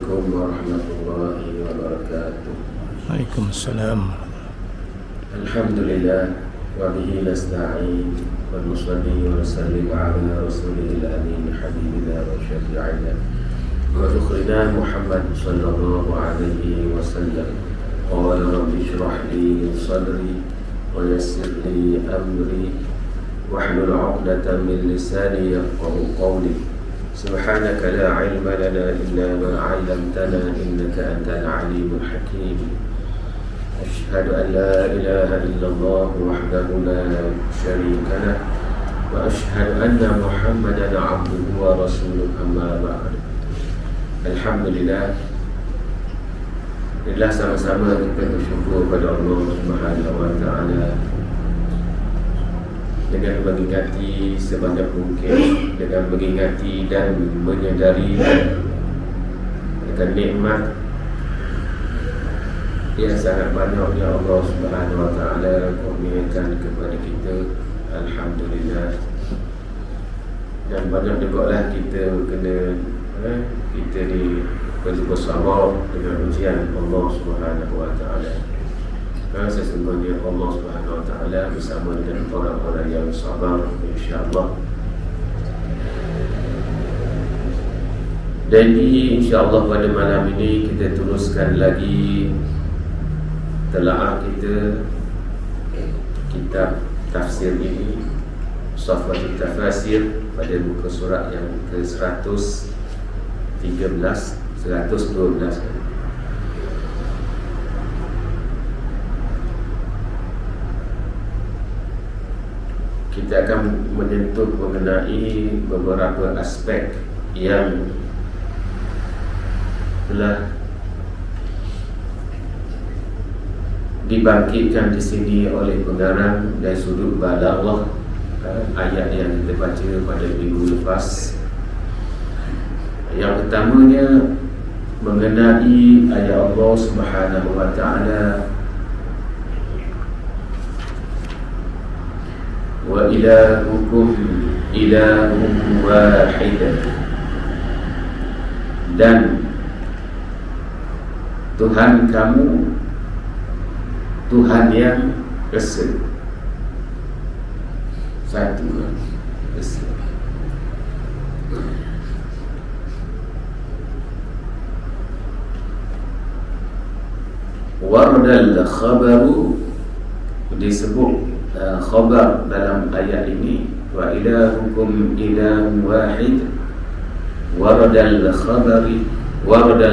Assalamualaikum warahmatullahi wabarakatuh. Waalaikumsalam. Alhamdulillah wa bihi nasta'in wa nusalli wa nusallim ala rasulil amin habibina wa syafi'ina wa dzukhrina Muhammad sallallahu alaihi wasallam. Qala rabbi shrah li sadri wa yassir li amri wahlul 'uqdatam min lisani yafqahu qawli. سبحانك لا علم لنا إلا ما علمتنا إنك أنت العليم الحكيم. أشهد أن لا إله إلا الله وحده لا شريك له وأشهد أن محمدا عبده ورسوله أما بعد. Alhamdulillah, Alhamdulillah sama-sama kita bersyukur pada Allah Subhanahu wa Ta'ala dengan mengingati sebanyak mungkin, dengan mengingati dan menyadari akan nikmat yang sangat banyak yang Allah Subhanahu wa Ta'ala kurniakan kepada kita. Alhamdulillah. Dan banyak juga lah kita kena kita ni perlu bersabar dengan ujian Allah Subhanahu wa Ta'ala. Sesungguhnya Allah Subhanahu wa Ta'ala bersama dengan orang-orang yang sabar, insya-Allah. Jadi insya-Allah pada malam ini kita teruskan lagi telaah kita kitab tafsir ini, Safwatul Tafasir, pada muka surat yang ke-113, 112. Kita akan menyentuh mengenai beberapa aspek yang telah dibangkitkan di sini oleh pengarang dari sudut balaghah ayat yang kita baca pada minggu lepas. Yang pertamanya mengenai ayat Allah Subhanahu wa Ta'ala, wa ilahukum ilahun wahid, dan Tuhan kamu Tuhan yang esa, satu, esa. Wardal khabaru, disebut khabar dalam ayat ini, wa ilahukum ilahun wahid. Waradal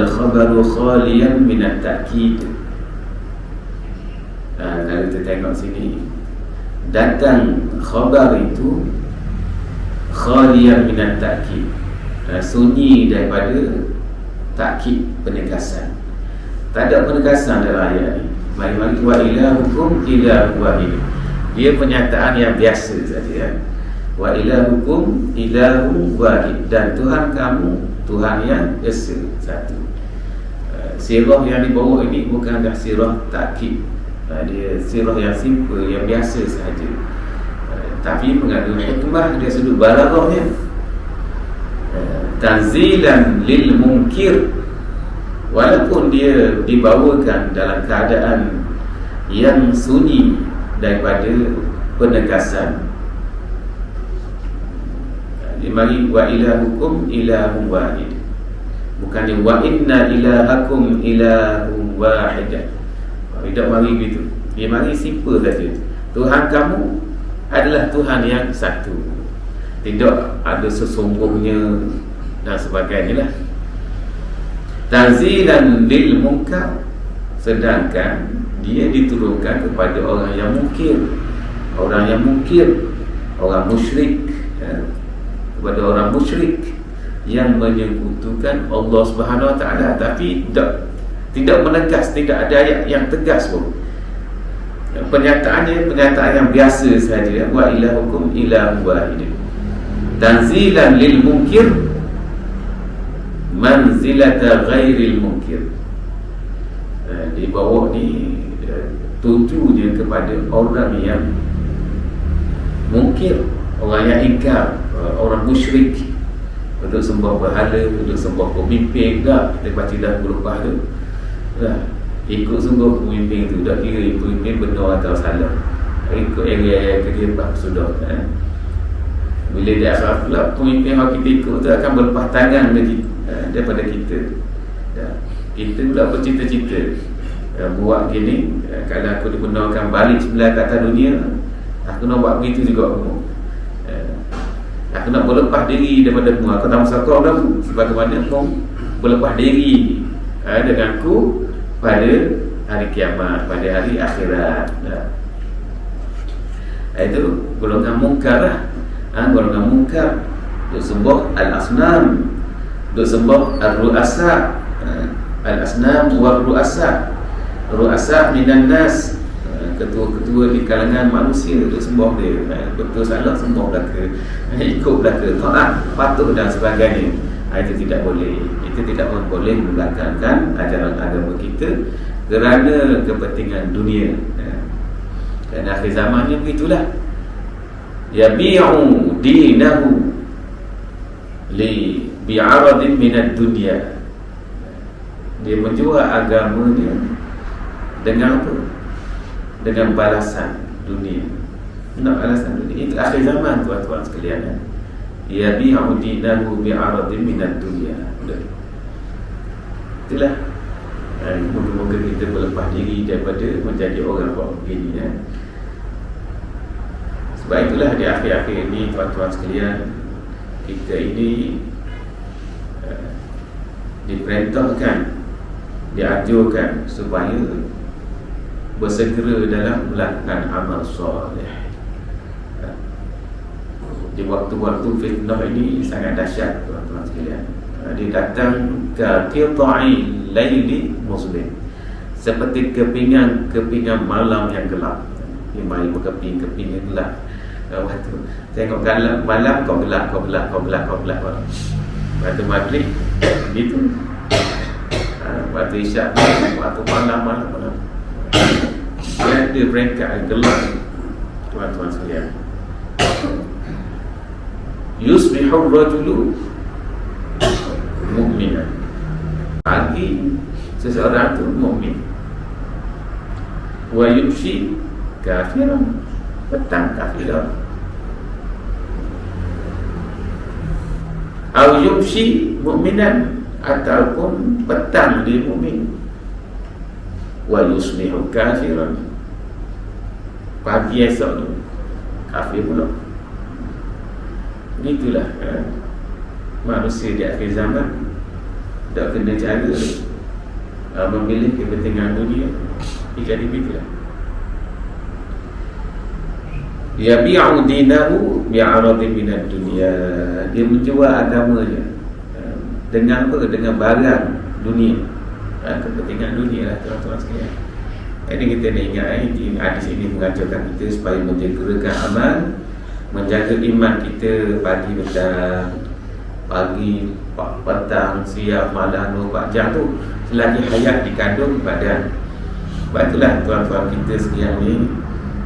khabaru khaliyan minat ta'kid. Kalau kita tengok sini, datang khabar itu khaliyan minat ta'kid, sunyi daripada ta'kid, penegasan. Tak ada penegasan dalam ayat ini. Mari-mari, wa ilahukum ilahun wahid, dia pernyataan yang biasa saja, ya. Wa ilahukum ilahun wahid, dan Tuhan kamu Tuhan yang esa, satu. Sirah yang dibawa ini bukan dah sirah takkid, dia sirah yang simple, yang biasa sahaja, tapi mengandung hikmah dari sudut balaghahnya. Tanzilan lil munkir, walaupun dia dibawakan dalam keadaan yang sunyi daripada penegasan. Mari, wa ilahukum ilahun wahid, bukannya wa inna ilahakum ilahun wahid. Tidak mari begitu. Dia mari simple saja. Tuhan kamu adalah Tuhan yang satu. Tidak ada sesungguhnya dan sebagainya lah. Tanzilan lil munkar, sedangkan dia diturunkan kepada orang yang mungkir, orang musyrik, ya, kepada orang musyrik yang menyekutukan Allah Subhanahu wa Ta'ala, tapi tidak menegas, tidak ada ayat yang tegas pun. Pernyataannya pernyataan yang biasa sahaja, wa ilahukum ilahun wahid. Tanzilan lil munkir manzilata ghairil munkir. Di bawah ni tuju dia kepada orang yang mungkir, orang yang ingkar, orang musyrik, Duduk sembah berhala, duduk sembah pemimpin dah. Kita baca dah berubah tu dah. Ikut sungguh pemimpin tu, tak kira pemimpin benar atau salah, ikut area ke dia sudah bila dia akhirat pula, pemimpin yang kita ikut tu akan berlepas tangan daripada kita. Kita pula bercita-cita, buat gini, kalau aku dibenarkan balik sebelah ke atas dunia, aku nak buat begitu juga kamu. Aku nak berlepas diri daripada kamu. Aku tak masalah kau dah, sebagaimana kau berlepas diri dengan aku pada hari kiamat, pada hari akhirat. Itu golongan mungkar lah. Golongan mungkar duk sembah al-asnam, duk sembah al-ru'asa. Al-asnam wa ru'asa. Ru'asa minan nas, ketua-ketua di kalangan manusia, duk sembah dia. Betul salah sembah belaka, ikut belaka, taat, patuh dan sebagainya. Itu tidak boleh. Itu tidak boleh membelakangkan ajaran agama kita kerana kepentingan dunia. Dan akhir zamannya begitulah. Yabi'u dinahu li bi'aradin minad dunya. Dia menjual agamanya dengan apa? Dengan balasan dunia. Nak balasan dunia. Itu akhir zaman, tuan-tuan sekalian. Yabi'u dinahu bi'aradin minad dunya. Itulah. Moga-moga kita berlepas diri daripada menjadi orang-orang begini. Sebab itulah di akhir-akhir ini, tuan-tuan sekalian, kita ini diperintahkan, dianjurkan supaya bersegera dalam melakukan amal soleh. Di waktu-waktu fitnah ini sangat dahsyat, tuan-tuan sekalian. Dia datang ke qita'i laili muslim, seperti kepingan malam yang gelap. Dia mari berkeping-keping yang gelap. Waktu tengok malam kau gelap. Waktu maghrib gitu. Waktu isyak, waktu malam. Dia berangkat gelap, tuan-tuan sekalian. Yusbihu rajulu mu'minan. Pagi seseorang tu mukmin, wa yumshi kafiran, petang kafir. Atau yumshi mu'minan, ataupun petang dia mukmin, wa yusbihu kafiran, pagi esok tu kafir pula. Begitulah manusia di akhir zaman. Tak kena cara memilih kepentingan dunia. Jadi begitulah. Yabi'u dinahu bi'aradin minad dunya. Dia menjual agamanya dengan apa? Dengan barang dunia. Kepentingan dunia lah, tuan-tuan sekalian. Jadi kita nak ingat hadis ini mengajarkan kita supaya menjagarakan amal, menjaga iman kita pagi petang, pagi, petang, siang, malam 24 jam tu selagi hayat dikandung badan. Sebab itulah tuan-tuan kita sekian ni,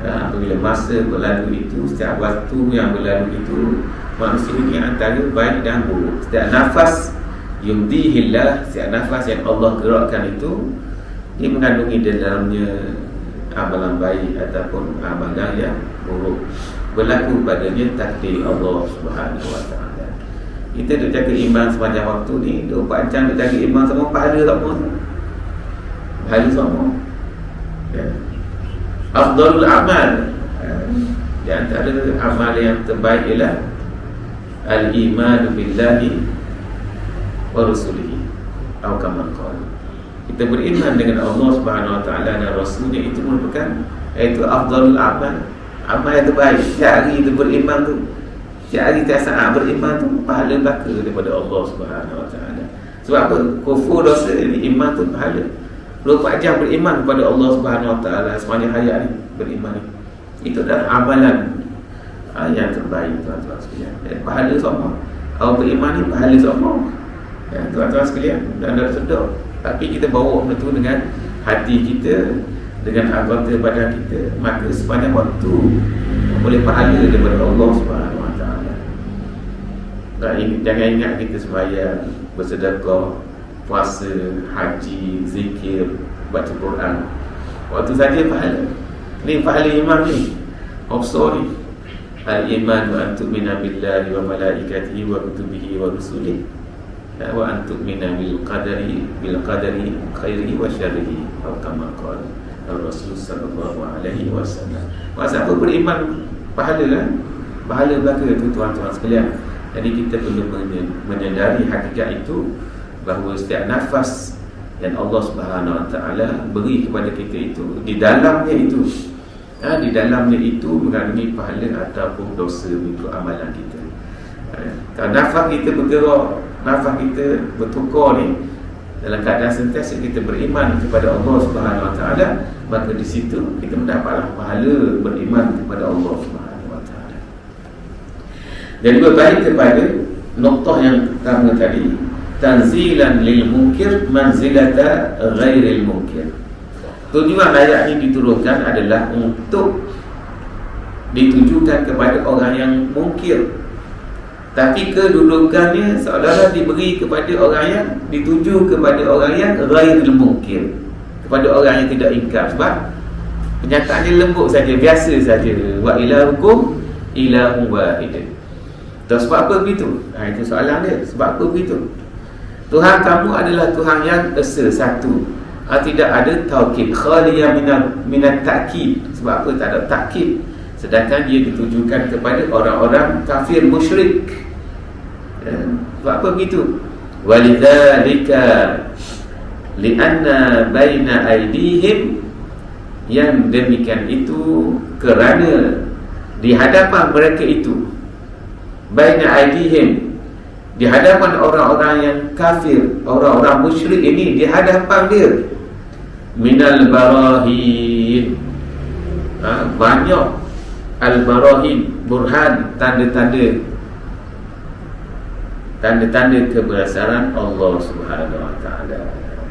apabila masa berlalu itu, setiap waktu yang berlalu itu, manusia ini antara baik dan buruk. Setiap nafas yumdihillah, setiap nafas yang Allah gerakkan itu, dia mengandungi dalamnya amalan baik ataupun amalan yang buruk. Berlaku padanya takdir Allah Subhanahu wa ta'ala. Kita duk jaga iman sepanjang waktu ni, 24 jam duk jaga iman semua, pahala semua. Pahala semua. Afdalul amal, di antara amal yang terbaik ialah al-iman billahi wa rasulihi, atau kama qala. Kita beriman dengan Allah Subhanahu wa ta'ala dan Rasulnya, itu merupakan, iaitu afdalul amal, amal yang terbaik. Setiap hari kita beriman tu, setiap hari kita saat beriman tu, pahala belaka daripada Allah Subhanahu wa ta'ala. Sebab apa? Kufur, dosa ini, iman tu pahala. 24 jam beriman kepada Allah Subhanahu wa ta'ala, sepanjang hayat ni beriman ni, itu adalah amalan yang terbaik, tuan-tuan sekalian. Pahala semua. Kalau beriman ni pahala semua, tuan-tuan sekalian. Dan dah sedar. Tapi kita bawa benda tu dengan hati kita, dengan anggota badan kita, maka sepanjang waktu boleh pahala daripada Allah Subhanahu wa ta'ala. Jangan ingat kita sembahyang, bersedekah, puasa, haji, zikir, baca Quran, waktu saja pahala. Ni pahala iman ni. Sorry. Al-iman wa an tu'mina billahi wa malaikatihi wa kutubihi wa rusulihi wa an tu'mina bil qadari khairihi wa syarrihi, atau kama qala Rasul sallallahu alaihi wasallam. Masa apa beriman pahala kan? Pahala belaka tu tuan-tuan sekalian. Jadi kita perlu menyedari hakikat itu, bahawa setiap nafas yang Allah Subhanahu Wa Taala beri kepada kita itu, di dalamnya itu mengandungi pahala ataupun dosa untuk amalan kita. Kalau nafas kita bergerak, nafas kita bertukar ni, dalam keadaan sentiasa kita beriman kepada Allah Subhanahu Wa Taala, maka di situ kita mendapatlah pahala beriman kepada Allah Subhanahu Wa Taala. Jadi berbalik kepada noktah yang pertama tadi, tanzilan lil munkir manzilata ghairil munkir. Tujuan ayat ini diturunkan adalah untuk ditujukan kepada orang yang mungkir, tapi kedudukannya seolah-olah diberi kepada orang yang dituju kepada orang yang ghairil munkir, kepada orang yang tidak ingkar. Sebab penyataannya lembut saja, biasa saja. Wa ilahukum ilahun wahid. Dan sebab apa begitu? Itu soalan dia. Sebab apa begitu? Tuhan kamu adalah Tuhan yang esa, satu. Tidak ada taukid, khaliyah minat ta'kid. Sebab apa tak ada ta'kid? Sedangkan dia ditujukan kepada orang-orang kafir musyrik. Sebab apa begitu? Walidzalika lianna baina aydihim, yang demikian itu kerana di hadapan mereka itu, baina aydihim, di hadapan orang-orang yang kafir, orang-orang musyrik ini, di hadapan dia, minal barahin, banyak al-barahin, burhan, tanda-tanda kebesaran Allah Subhanahu Wa Taala.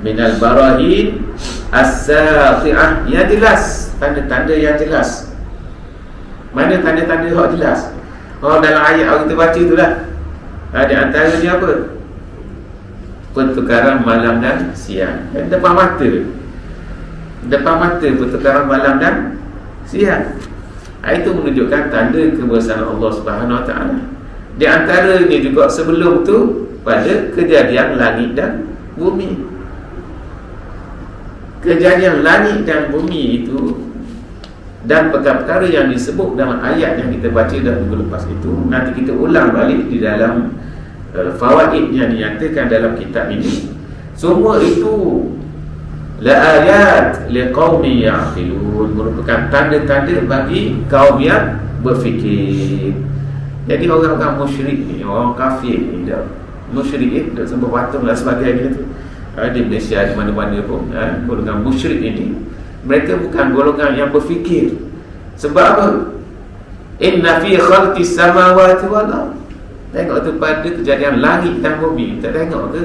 Minal barahin as-sati'ah, yang jelas, tanda-tanda yang jelas. Mana tanda-tanda yang jelas? Dalam ayat yang kita baca itulah. Di antaranya apa? Pertukaran malam dan siang. Depan mata pertukaran malam dan siang. Itu menunjukkan tanda kebesaran Allah Subhanahu Wa Taala. Di antaranya juga sebelum tu, pada kejadian langit dan bumi. Kejadian langit dan bumi itu dan perkara-perkara yang disebut dalam ayat yang kita baca dah minggu lepas itu, nanti kita ulang balik di dalam fawaid yang dinyatakan dalam kitab ini. Semua itu la ayat liqaumin ya'qilun, merupakan tanda-tanda bagi kaum yang berfikir. Jadi orang-orang musyrik ni, orang kafir ni, dah musyrik dah sembah patung dan sebagainya tu, di Malaysia, di mana-mana pun, golongan musyrik ini, mereka bukan golongan yang berfikir. Sebab apa? Inna fi khalqis samawati wal ardh. Tengok tu pada kejadian langit dan bumi. Tak tengok ke?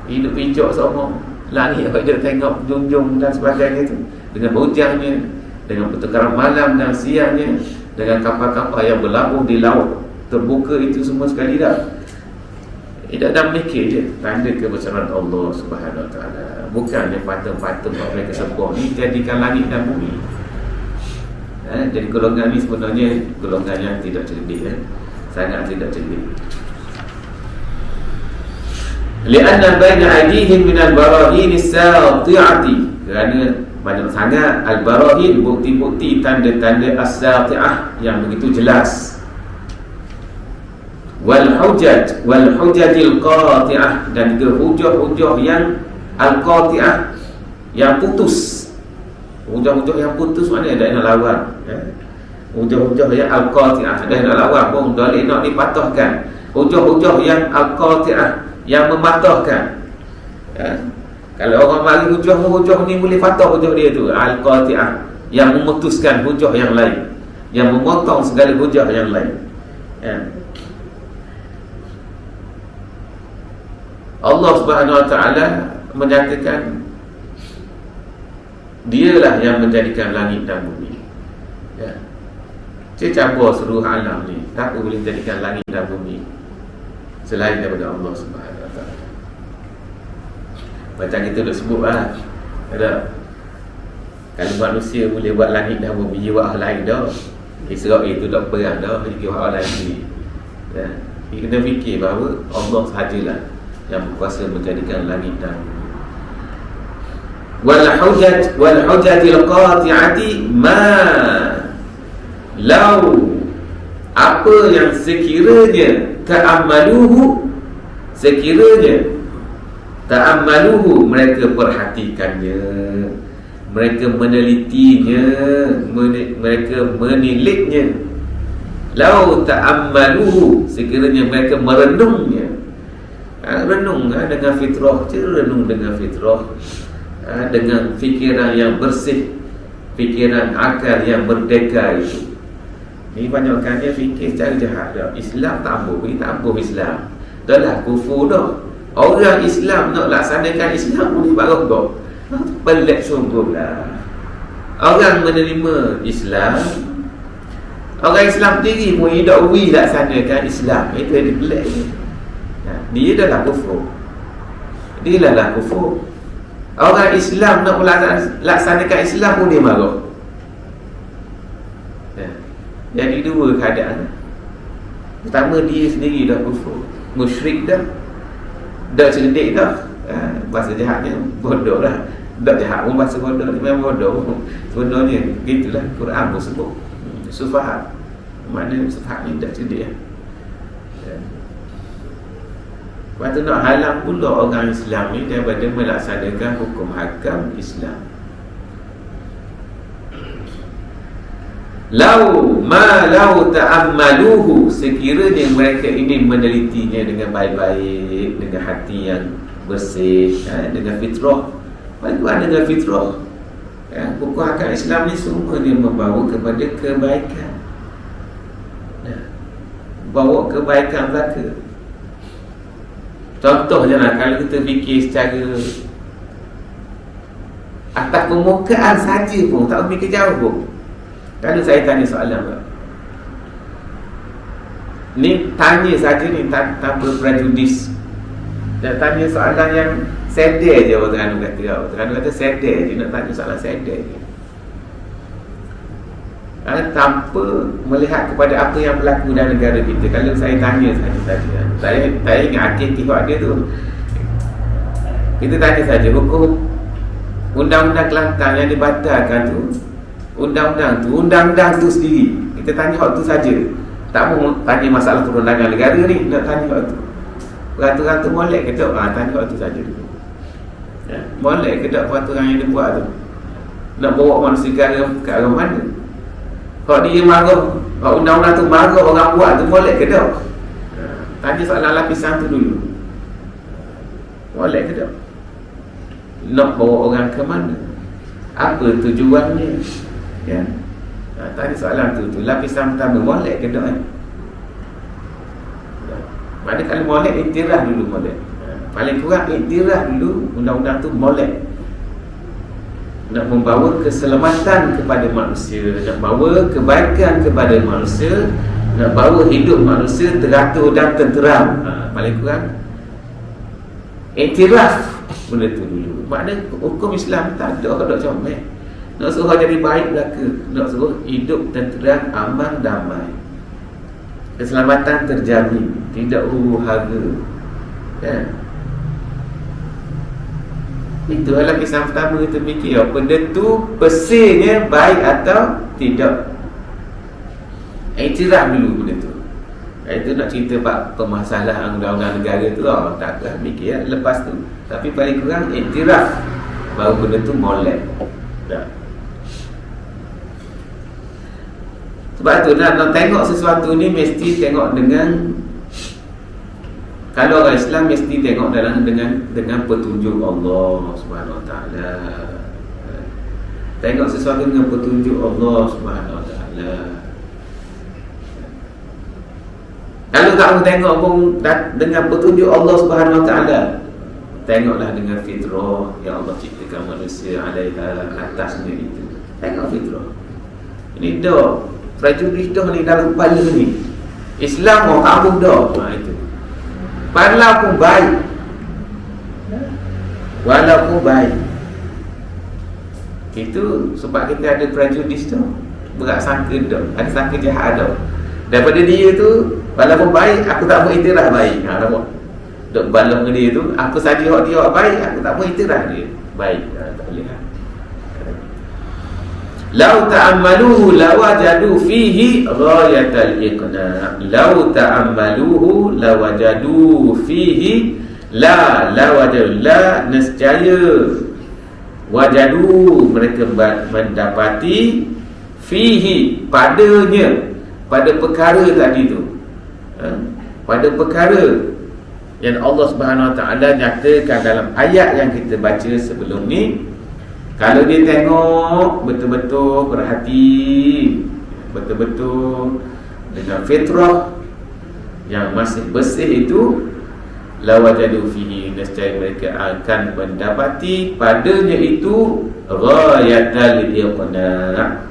Hidup picok semua langit, apa dia tengok junjung dan sebagainya tu, dengan hujannya, dengan pertukaran malam dan siangnya, dengan kapal-kapal yang berlabuh di laut terbuka, itu semua sekali dah. Tidak ada mikir je tanda kebesaran Allah Subhanahu Wa Taala. Bukannya patung-patung yang mereka sembah ni jadikan langit dan bumi. Jadi golongan ni sebenarnya golongan yang tidak cerdik, sangat tidak cerdik. Lianna baina aydihim minal barahin as-sati'ati, kerana banyak sangat al-barahin, bukti-bukti, tanda-tanda as-sati'ah yang begitu jelas. Wal hujajil qati'ah, dan juga hujah-hujah yang al-qati'ah, yang putus. Hujah-hujah yang putus maknanya tak nak lawan, hujah-hujah yang al-qati'ah, dah nak lawan pun dalil nak dipatahkan. Hujah-hujah yang al-qati'ah, yang mematahkan. Kalau orang mari hujah ni boleh patah hujah dia tu, al-qati'ah, yang memutuskan hujah yang lain, yang memotong segala hujah yang lain. Allah Subhanahu Wa Taala menyatakan dialah yang menjadikan langit dan bumi. Dia campur seluruh alam ni, tak boleh jadikan langit dan bumi. selain daripada Allah Subhanahu Wa Taala. Macam kita dah sebut lah, ada kalau manusia boleh buat langit dah, biji buat hal lain dah. Israel itu tak perang dah, pergi buat hal lain ni. Ya. Kita kena fikir bahawa Allah sahajalah yang berkuasa menjadikan langit dan bumi. Wal hujatil qati'ati ma lau, apa yang sekiranya ta'ammaluhu mereka perhatikannya, mereka menelitinya, mereka meniliknya. Lau ta'ammaluhu, sekiranya mereka merenungnya. Renung dengan fitrah, renung dengan fitrah, dengan fikiran yang bersih, fikiran akal yang merdeka itu. Ini banyakkannya fikir secara jahat dah. Islam tak ambuh Islam. Dah lah kufur dah. Orang Islam nak laksanakan Islam pun dibarak dah. Pelik sungguh lah. Orang menerima Islam, orang Islam sendiri pun tidak laksanakan Islam. Itu yang pelik ni. Dia dah lah kufur. Dia lah kufur. Orang Islam nak laksanakan Islam pun dia marah. Jadi dua keadaan. Pertama, dia sendiri dah kufur, musyrik dah cerdik dah. Bahasa jahatnya bodoh lah. Tak jahat pun bahasa bodoh ni, memang bodoh sebenarnya. Gitulah Quran pun sebut sufahat. Maknanya sufahat ni tak cerdik lah. Lepas tu nak halang pula orang Islam ni daripada melaksanakan hukum hakam Islam. Lau ta'ammaluhu, sekiranya mereka ini menelitinya dengan baik-baik, dengan hati yang bersih, dengan fitrah. Bagaimana dengan fitrah? Hukum hakam Islam ni semua dia membawa kepada kebaikan, bawa kebaikan belaka. Contohnya lah, kalau kita fikir secara atas permukaan saja pun, tak fikir jauh pun. Kalau saya tanya soalan ni, tanya saja ni tanpa prejudis, dan tanya soalan yang sedar je. Orang Terengganu kata sedar je, nak tanya soalan sedar je, tanpa melihat kepada apa yang berlaku dalam negara kita. Kalau saya tanya saja, saya ingat aktif-aktif dia tu, kita tanya saja hukum undang-undang Kelantan yang dibatalkan tu, undang-undang tu sendiri, kita tanya hak tu saja. Tak mau tanya masalah perundangan negara ni, nak tanya hak tu. Peraturan tu molek ke tak? Tanya hak tu saja dulu. Molek ke tak peraturan yang dia buat tu? Nak bawa manusia ke arah mana? Kalau dia marah, kalau undang-undang tu marah orang buat tu, molek ke tak? Tanya soalan lapisan tu dulu. Molek ke tak? Nak bawa orang ke mana? Apa tujuannya? Tanya soalan tu lapisan pertama, molek ke tak? Mana kalau molek, iktiraf dulu molek. Paling kurang iktiraf dulu undang-undang tu molek. Nak membawa keselamatan kepada manusia, nak bawa kebaikan kepada manusia, nak bawa hidup manusia teratur dan tenteram. Paling kurang iktiraf benda tu dulu. Maknanya hukum Islam tak ada comel. Nak suruh jadi baik belaka, nak suruh hidup tenteram, aman, damai, keselamatan terjamin, tidak huru-hara. Itu adalah kisah pertama kita fikir, benda tu pesirnya baik atau tidak. Iktiraf dulu benda tu. Itu nak cerita permasalahan undang-undang negara tu, taklah fikir lepas tu. Tapi paling kurang iktiraf, baru benda tu molek. Sebab tu nak tengok sesuatu ni mesti tengok dengan, kalau orang Islam mesti tengok dengan petunjuk Allah Subhanahu Wa Taala. Tengok sesuatu dengan petunjuk Allah Subhanahu Wa Taala. Kalau tak mau tengok pun dengan petunjuk Allah Subhanahu Wa Taala, tengoklah dengan fitrah yang Allah ciptakan manusia alaiha, atasnya itu. Tengok fitrah. Ini dah prejudis dah ni dalam kepala ni. Islam mau kabur dah. Itu. walaupun baik, walaupun baik. Itu sebab kita ada prejudis tu, berat sangka dah, ada sangka jahat dah. Daripada dia tu, walaupun baik, aku tak mau iktiraf baik. Nampak? Duk balong dengan dia tu, aku saja dia baik, aku tak mau iktiraf dia baik. Tak boleh. Lau ta'ammaluhu lawajadu fihi ghayatal iqna. Lau ta'ammaluhu lawajadu fihi lawajadu la nescaya wajadu mereka mendapati fihi padanya, pada perkara tadi tu, pada perkara yang Allah Subhanahu Wa Taala nyatakan dalam ayat yang kita baca sebelum ni. Kalau dia tengok betul-betul perhati, betul-betul dengan fitrah yang masih bersih itu, lawajadu fihi, nescaya mereka akan mendapati padanya itu ghayatal iqna.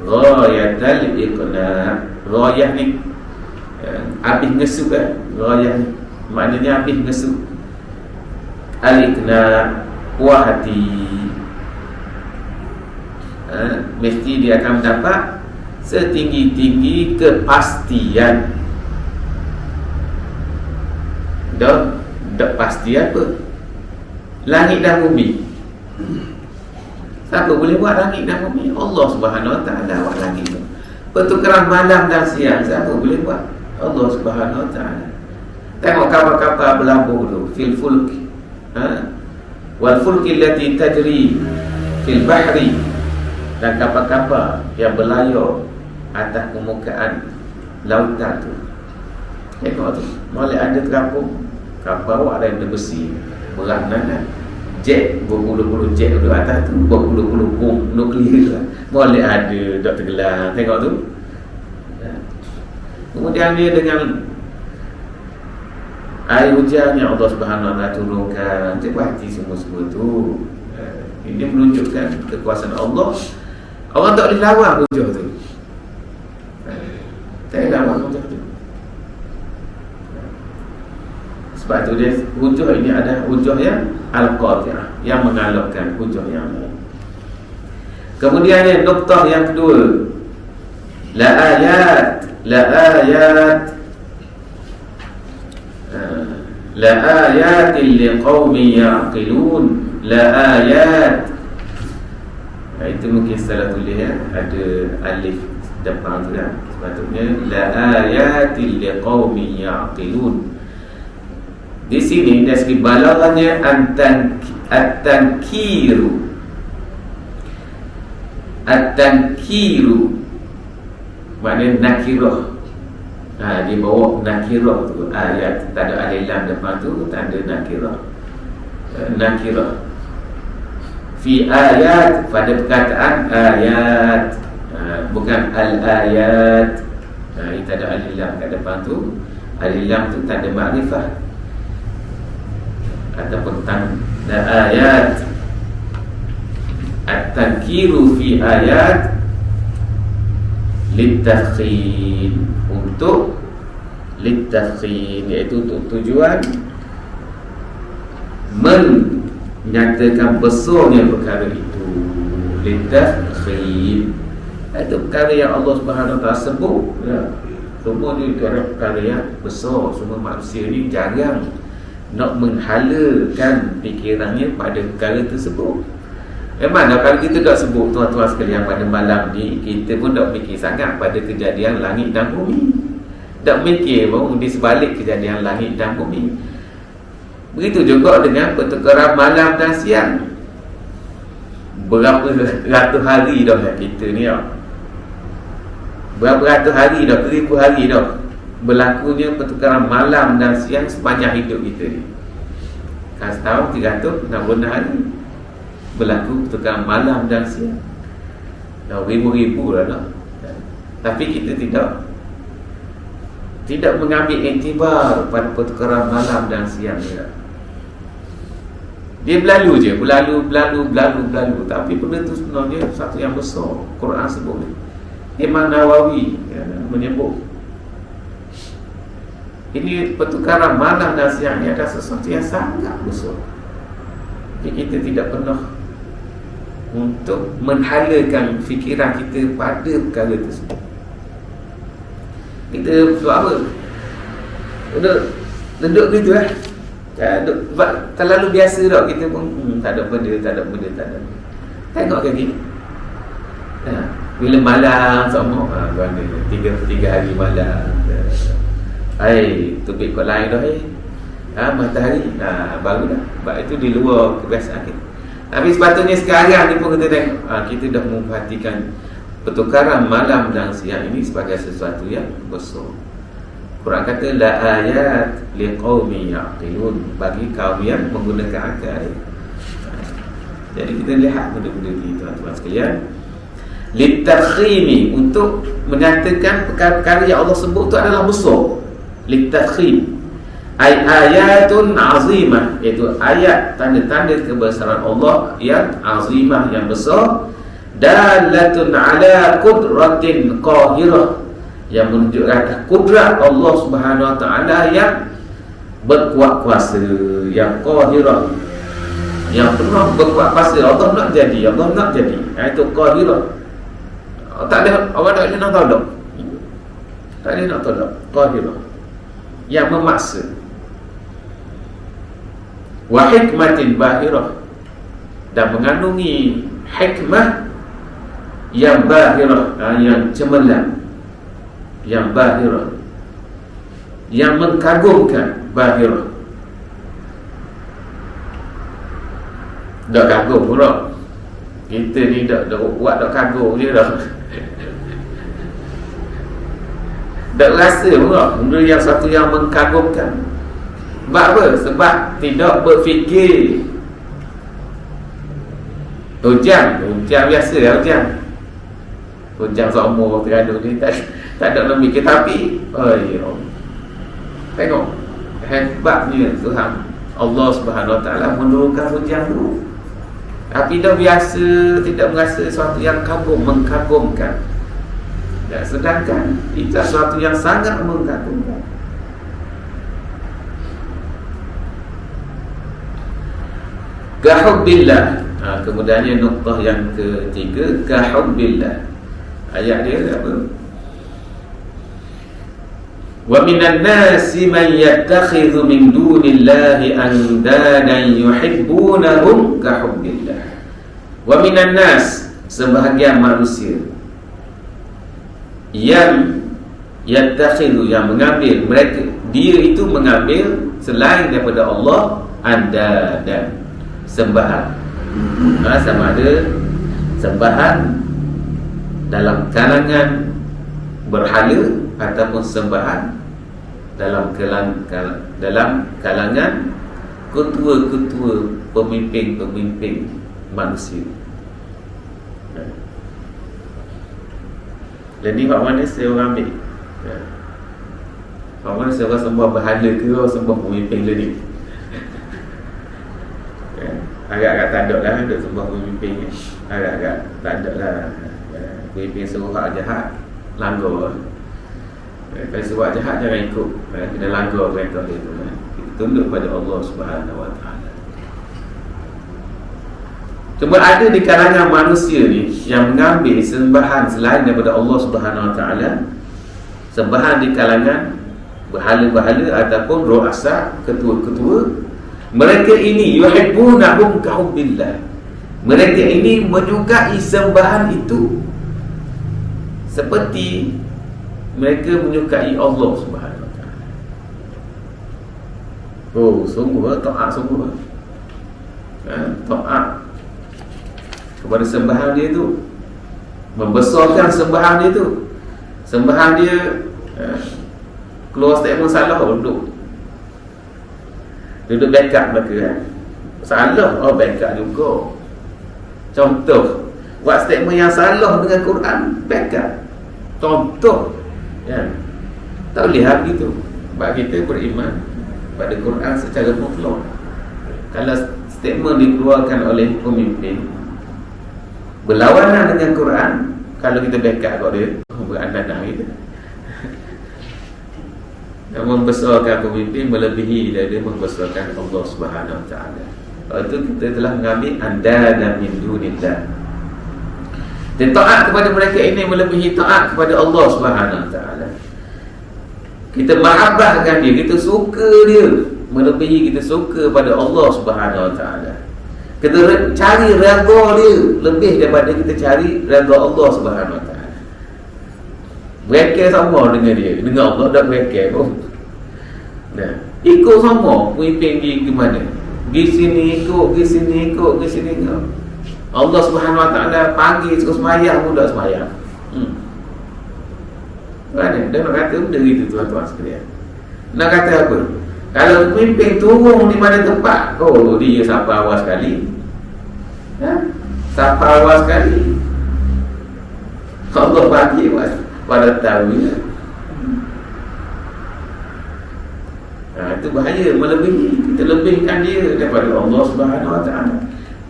Ghayatal iqna. Ghayah ni habis ngesuk kan? Ghayah ni maknanya habis ngesuk. Al-iqna, puas hati. Mesti dia akan mendapat setinggi-tinggi kepastian. Dah pasti apa? Langit dan bumi. Siapa boleh buat langit dan bumi? Allah Subhanahu Wa Taala buat langit tu. Pertukaran malam dan siang, siapa boleh buat? Allah Subhanahu Wa Taala. Tengok kapal-kapal berlabuh tu, fil fulk, wal fulki allati tajri fil bahri, dan kapal-kapal yang berlayar atas permukaan lautan tu. Tengok tu, boleh ada terapung kapal ada yang besi berat nanan, jet berpuluh-puluh jet duduk atas tu, berpuluh-puluh bom nuklear lah. Boleh ada dok tenggelam. Tengok tu. Kemudian dia dengan air hujan yang Allah Subhanahu Wa Taala turunkan, cek semua tu. Ini menunjukkan kekuasaan Allah. Orang tak boleh lawan hujah tu. Tak boleh lawan hujah tu. Sebab tu dia, hujah ini ada hujah yang al-qati'ah, yang mengalahkan hujah yang lain. Kemudian yang noktah yang kedua, la ayat la ayatin liqaumin ya'qilun. La ayat, itu mungkin salah tulis ya, ada alif depan tu kan. Sepatutnya la ayatin liqaumin ya'qilun. Di sini dari segi balaghahnya at-tankiru. At-tankiru maknanya nakirah. Dia bawa nakirah tu, ayat tak ada alif lam depan tu, tanda nakirah. Nakirah fi ayat, pada perkataan ayat, bukan al-ayat. Itu ada alif lam kat depan tu. Alif lam tu tanda makrifah ataupun tanda ayat. At-tankiru fi ayat litafkhin, untuk litafkhin, iaitu untuk tujuan menyatakan besarnya perkara itu. Litafkhin, itu perkara yang Allah Subhanahu Wa Taala sebut ya. Semua ni perkara yang besar. Semua manusia ni jarang nak menghalakan fikirannya pada perkara tersebut. Memang kalau kita dah sebut tuan-tuan sekalian pada malam ni, kita pun dah fikir sangat pada kejadian langit dan bumi. Tak fikir pun di sebalik kejadian langit dan bumi. Begitu juga dengan pertukaran malam dan siang. Berapa ratus hari dah kita ni ya. Berapa ratus hari dah, 1000 hari dah berlakunya pertukaran malam dan siang sepanjang hidup kita ni. Kan setahun 360 hari berlaku pertukaran malam dan siang. Dah ribu-ribu dah. Tapi kita tidak mengambil iktibar pada pertukaran malam dan siang ni. Dia berlalu je, berlalu. Tapi benda tu sebenarnya satu yang besar. Quran sebut. Imam Nawawi menyebut Ini pertukaran malam dan siang ni adalah sesuatu yang sangat besar. Jadi kita tidak pernah untuk menghalakan fikiran kita pada perkara tersebut. Kita buat apa? Duduk gitu lah. Terlalu biasa dah kita pun tak ada benda. Tengok kaki. Bila malam sama tiga hari malam. Tubik kot lain dah matahari baru dah. Sebab itu di luar kebiasaan kita. Tapi sepatutnya sekarang ni pun kita tengok kita dah memperhatikan pertukaran malam dan siang ini sebagai sesuatu yang besar. Quran kata la ayat liqaumi yaqilun, bagi kaum yang menggunakan akal. Jadi kita lihat benda-benda ni tuan-tuan sekalian, litakhimi, untuk menyatakan perkara-perkara yang Allah sebut itu adalah besar. Litakhim ayatun azimah, iaitu ayat tanda-tanda kebesaran Allah yang azimah, yang besar. Dalatun ala qudratin qahirah, yang menunjukkan kudrat Allah Subhanahu Wa Taala yang berkuat kuasa, yang qahirah, yang penuh berkuat kuasa. Allah nak jadi, itu qahirah. Tak ada orang nak tolak. Tak ada nak tolak. Qahirah, yang memaksa. Wa hikmatin bahirah, dan mengandungi hikmah yang bahirah, yang cemerlang, yang bahirah, yang mengkagumkan. Bahirah, dak kagum pula. Kita ni dak buat dak kagum je dah. Dak rasa pula benda yang satu yang mengkagumkan. Sebab apa? Sebab tidak berfikir. Hujan biasa lah, hujan seumur teradu ni tak ada nak fikir. Tapi tengok hebatnya Tuhan Allah Subhanahu Wa Taala menurunkan hujan tu. Tapi dah biasa, tidak merasa sesuatu yang mengkagumkan. Dan sedangkan itu sesuatu yang sangat mengkagumkan. Kahubbillah. Kemudiannya noktah yang ketiga, kahubbillah. Ayat dia apa? Wa minan nasi man yattakhidhu min dunillahi andadan yuhibbunahum kahubbillah. Wa minan nas, sebahagian manusia, yang yattakhidhu, yang mengambil, dia itu mengambil selain daripada Allah andadan, sembahan. Sama ada sembahan dalam kalangan berhala ataupun sembahan dalam kalangan ketua-ketua, pemimpin-pemimpin manusia. Jadi hak mana saya orang ambil? Hak mana saya orang sembah berhala ke sembah pemimpin ni? Agak-agak tak ada lah duk sembah pemimpin ni. Agak-agak tak ada lah. Pemimpin suruh hak jahat, langgar. Kalau suruh hak jahat jangan ikut. Kena langgar mereka itu. Tunduk pada Allah Subhanahu Wa Taala. Cuma ada di kalangan manusia ni yang mengambil sembahan selain daripada Allah Subhanahu Wa Taala, sembahan di kalangan berhala-berhala ataupun ru'asa, ketua-ketua. Mereka ini yuhibbunahum kahubbillah. Mereka ini menyukai sembahan itu seperti mereka menyukai Allah Subhanahu Wa Taala. Sungguh taat, sungguh taat kepada sembahan dia tu, membesarkan sembahan dia tu. Sembahan dia keluar statement salah, duduk backup belaka salah, backup juga. Contoh, buat statement yang salah dengan Quran, backup. Contoh tak boleh begitu. Sebab kita beriman pada Quran secara mutlak. Kalau statement dikeluarkan oleh pemimpin berlawanan dengan Quran, kalau kita backup kat dia, beranak-anak kita. membesarkan pemimpin melebihi daripada membesarkan Allah Subhanahu Wa Taala. Itu kita telah mengambil andadan min dunillah. Dan taat kepada mereka ini melebihi taat kepada Allah Subhanahu Wa Taala. Kita mahabbahkan dia, kita suka dia melebihi kita suka pada Allah Subhanahu Wa Taala. Kita cari redha dia lebih daripada kita cari redha Allah Subhanahu Wa Taala. Mereka sama dengan dia, dengan Allah tak mereka pun. Nah, ikut sama pemimpin pergi ke mana? Pergi sini ikut, pergi sini ikut, pergi sini ikut. Allah Subhanahu Wa Taala panggil suruh sembahyang pun tak sembahyang. Mana? Dia nak kata benda itu tuan-tuan sekalian. Nak kata apa? Kalau pemimpin turun di mana tempat, oh dia sapa awal sekali. Sapa awal sekali. Allah panggil pada tahu ya. Itu bahaya, melebihi. Kita lebihkan dia daripada Allah Subhanahu Wa Taala.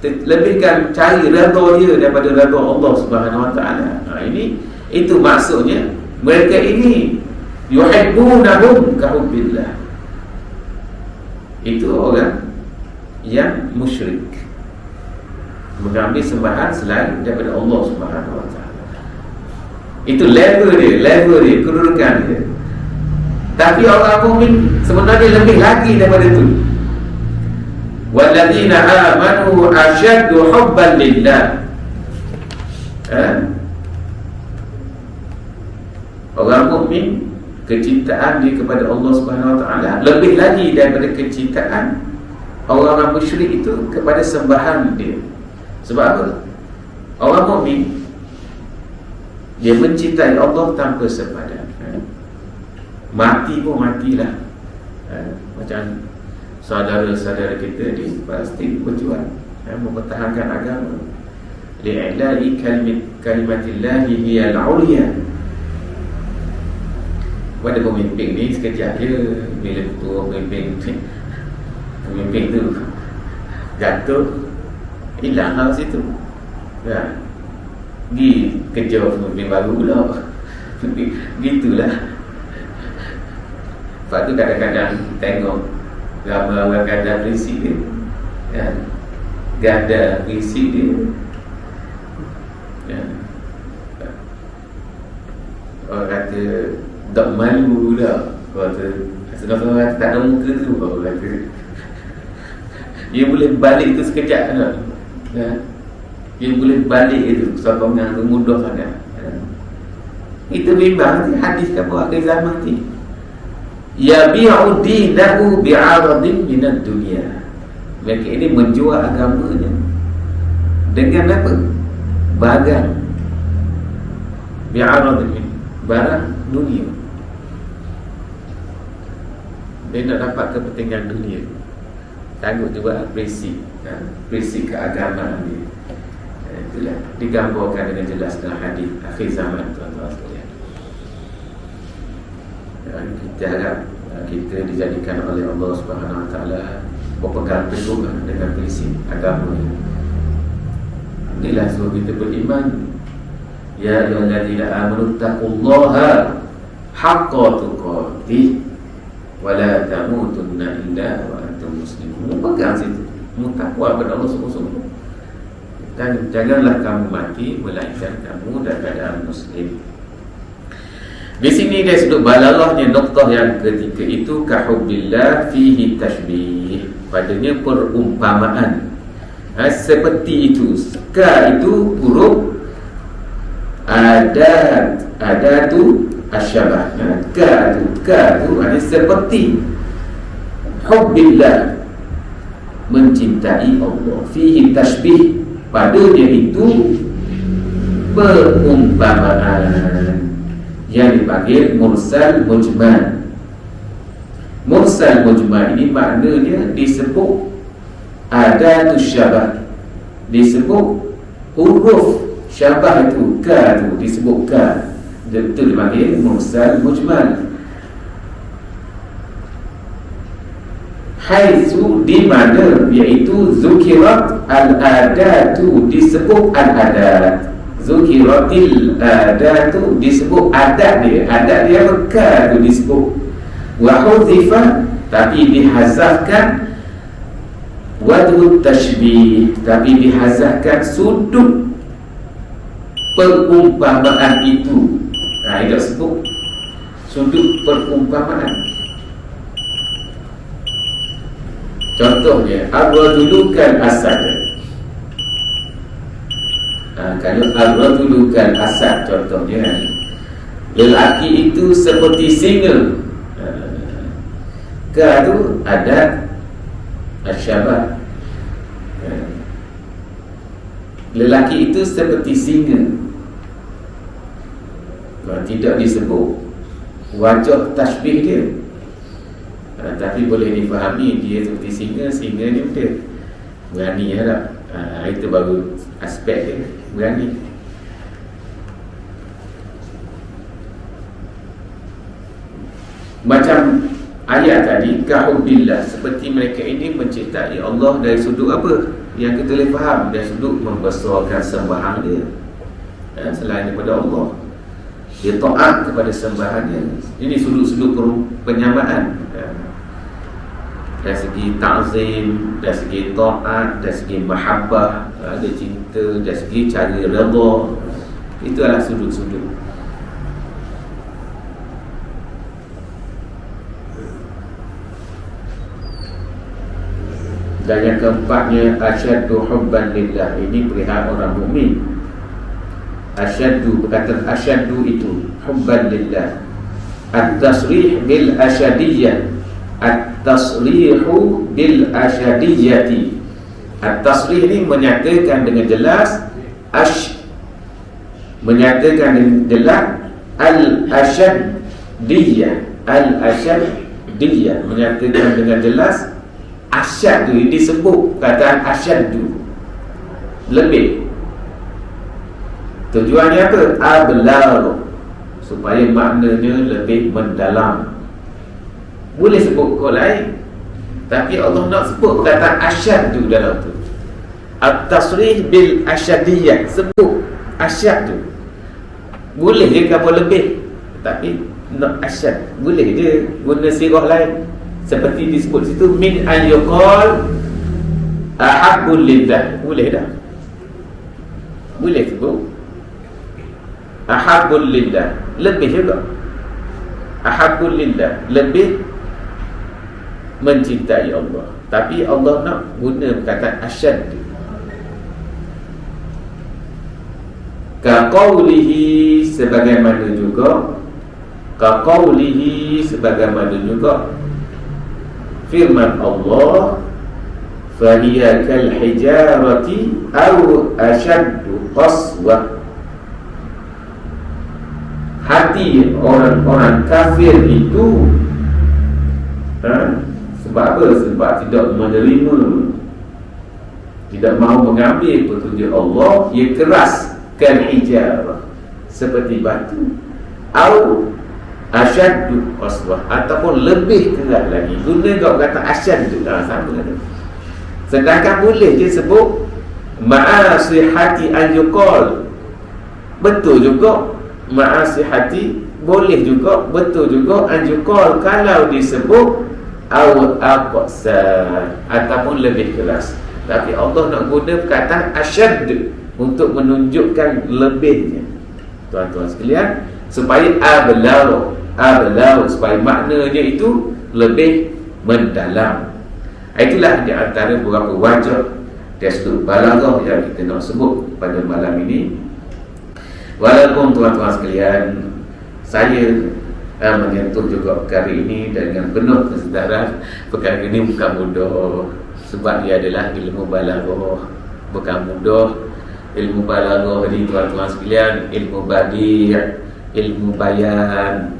Lebihkan cari redha dia daripada redha Allah Subhanahu Wa Taala. Ini itu maksudnya mereka ini yuhibbunahum kahubbillah. Itu orang yang musyrik, mengambil sembahan selain daripada Allah Subhanahu Wa Taala. Itu level dia, kedudukan dia. Tapi orang mukmin sebenarnya lebih lagi daripada itu. Walladzina amanu asyaddu hubban lillah. Orang mukmin kecintaan dia kepada Allah Subhanahu Wa Taala lebih lagi daripada kecintaan orang musyrik itu kepada sembahan dia. Sebab apa? Orang mukmin dia mencintai Allah tanpa sepadan. Mati pun matilah. Macam saudara-saudara kita di Palestin berjuang mempertahankan agama. Li'ila'i kalimatillahi hiyal 'ulya. Pada pemimpin ni sekejap je bila ketua pemimpin tu jatuh, hilang lah situ. Pergi kerja pemimpin baru pula. Gitulah. Lepas tu kadang-kadang tengok gambar gada berisi dia, gada berisi dia, orang kata tak malu dah. Kata setengah-setengah tak ada muka tu, orang kata dia boleh balik tu sekejap kan? Dia boleh balik itu sokongan tu mudah sangat. Itu memang hadis kamu akhir zaman ni. Yabi'u dinahu bi'aradin minad dunia. Mereka ini menjual agamanya dengan apa? Barang. Bi'aradin, barang dunia. Dia nak dapat kepentingan dunia. Tangguh juga prinsip keagamaan dia. Itulah digambarkan dengan jelas dalam hadis akhir zaman, tuan-tuan sekalian. Kita harap kita dijadikan oleh Allah Subhanahu Wa Taala berpegang teguh dengan prinsip agama. Inilah suruh kita beriman. Ya ayyuhalladzina amanu taqullaha haqqa tuqatih wa la tamutunna illa wa antum muslimun. Pegang situ. Bertakwa kepada Allah sungguh-sungguh. Dan janganlah kamu mati melainkan kamu dalam keadaan muslim. Di sini dia sebut balalahnya noktah yang ketiga itu kahubbillah fihi tashbih. Padanya perumpamaan. Seperti itu. Ka itu huruf adatu asyabah. Ka itu ada seperti. Hubbillah, mencintai Allah. Fihi tashbih, padanya itu perumpamaan yang dipanggil mursal mujmal. Mursal mujmal ini maknanya disebut adatus syabah, disebut huruf syabah itu, ka itu disebut ka, itu dipanggil mursal mujmal. Haitsu di mana, iaitu zukirat al-adatu, disebut al-adat. Zukiratil adatu, disebut adat dia. Adat dia apa? Ka tu disebut. Wa hudhifa, tapi dihazafkan wajhu tashbih, tapi dihazafkan sudut perumpamaan itu. Itu sebut sudut perumpamaan. Contohnya ar-rajulukan asad. Kalau ar-rajulukan asad, contohnya lelaki itu seperti singa. Itu ada asyabah. Lelaki itu seperti singa. Tidak disebut wajah tashbih dia, tapi boleh difahami dia seperti singa. Singa ni betul berani tak? Itu baru aspek dia, berani. Macam ayat tadi, kahubbillah, seperti mereka ini mencintai Allah dari sudut apa? Yang kita boleh faham, dari sudut membesarkan sembahan dia selain daripada Allah. Dia taat kepada sembahannya. Ini sudut-sudut penyamaan, dari segi ta'zim, dari segi taat, dari segi mahabbah, ada cinta, dari segi cara redha. Itu adalah sudut-sudut. Dan yang keempatnya, asyaddu hubban lillah. Ini perihal orang mukmin. Asyaddu, perkataan asyaddu itu hubban lillah. At-tasrih bil asyadiyyah. At-tasrihu bil asyadiyyati. At-tasrih ini menyatakan dengan jelas, menyatakan dengan jelas al-asyaddiyah. Al-asyaddiyah menyatakan dengan jelas. Asyad tu disebut kataan asyaddu, lebih. Tujuannya apa? Ablar, supaya maknanya lebih mendalam. Boleh sebut kau lain, tapi Allah nak sebut kataan asyaddu dalam tu. At-tasrih bil asyadiyah, sebut asyad tu. Boleh je kamu lebih, tapi nak asyad, boleh je guna sirah lain. Seperti disebut situ, min an yuqal ahabbul lillah. Boleh dah, boleh sebut ahabbul lillah, lebih juga. Ahabbul lillah, lebih mencintai Allah. Tapi Allah nak guna perkataan asyad. Ka qawlihi, sebagaimana juga. Ka qawlihi, sebagaimana juga firman Allah, fahiya kal hijarati aw ashaddu qaswah. Hati orang-orang kafir itu sebab apa? Sebab tidak menerima, tidak mahu mengambil petunjuk Allah. Ia keras, kal hijarah, seperti batu. Aw asyaddu qaswah, ataupun lebih keras lagi. Guna kau kata asyad tu sama kan. Sedangkan boleh dia sebut ma'asihati an yuqal. Betul juga ma'asihati, boleh juga, betul juga an yuqal kalau disebut au aqsa, ataupun lebih keras. Tapi Allah nak guna perkataan asyad untuk menunjukkan lebihnya, tuan-tuan sekalian, supaya ablar, supaya maknanya itu lebih mendalam. Itulah di antara beberapa wajah dari sudut balaghah yang kita nak sebut pada malam ini. Walaupun tuan-tuan sekalian, saya menyentuh juga perkara ini dengan penuh kesedaran. Perkara ini bukan mudah, sebab dia adalah ilmu balaghah. Bukan mudah. Ilmu balaghah ini tuan-tuan sekalian, ilmu badi', ilmu bayan,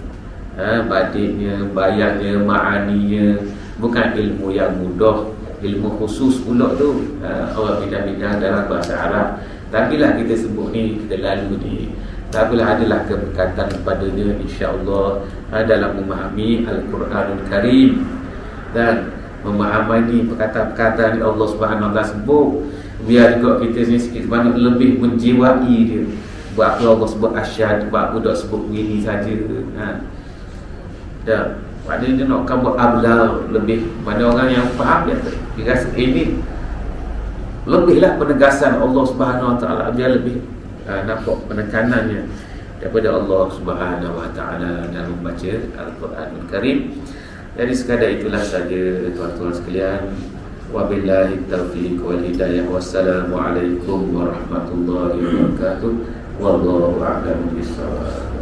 badi'nya, bayannya, ma'aninya, bukan ilmu yang mudah, ilmu khusus pula tu. Orang bidang-bidang dalam bahasa Arab, tapilah kita sebut ni, kita lalu ni. Tapilah adalah keberkatan kepadanya insya-Allah dalam memahami Al-Quranul Karim dan memahami perkataan-perkataan Allah Subhanahu Wa Taala sebut. Biar juga kita ni sikit sebanyak lebih menjiwai dia. Buat apa Allah sebut asyad, buat apa tak sebut begini saja. Dan Maknanya dia nak buat ablar lebih. Mana orang yang faham dia rasa ini lebihlah penegasan Allah Subhanahu Wa Taala. Dia lebih nampak penekanannya daripada Allah Subhanahu Wa Taala dalam membaca Al-Quranul Karim. Jadi sekadar itulah saja tuan-tuan sekalian. Wabillahi taufiq wal hidayah. Wassalamualaikum warahmatullahi wabarakatuh. Wallahu a'lam bishawab.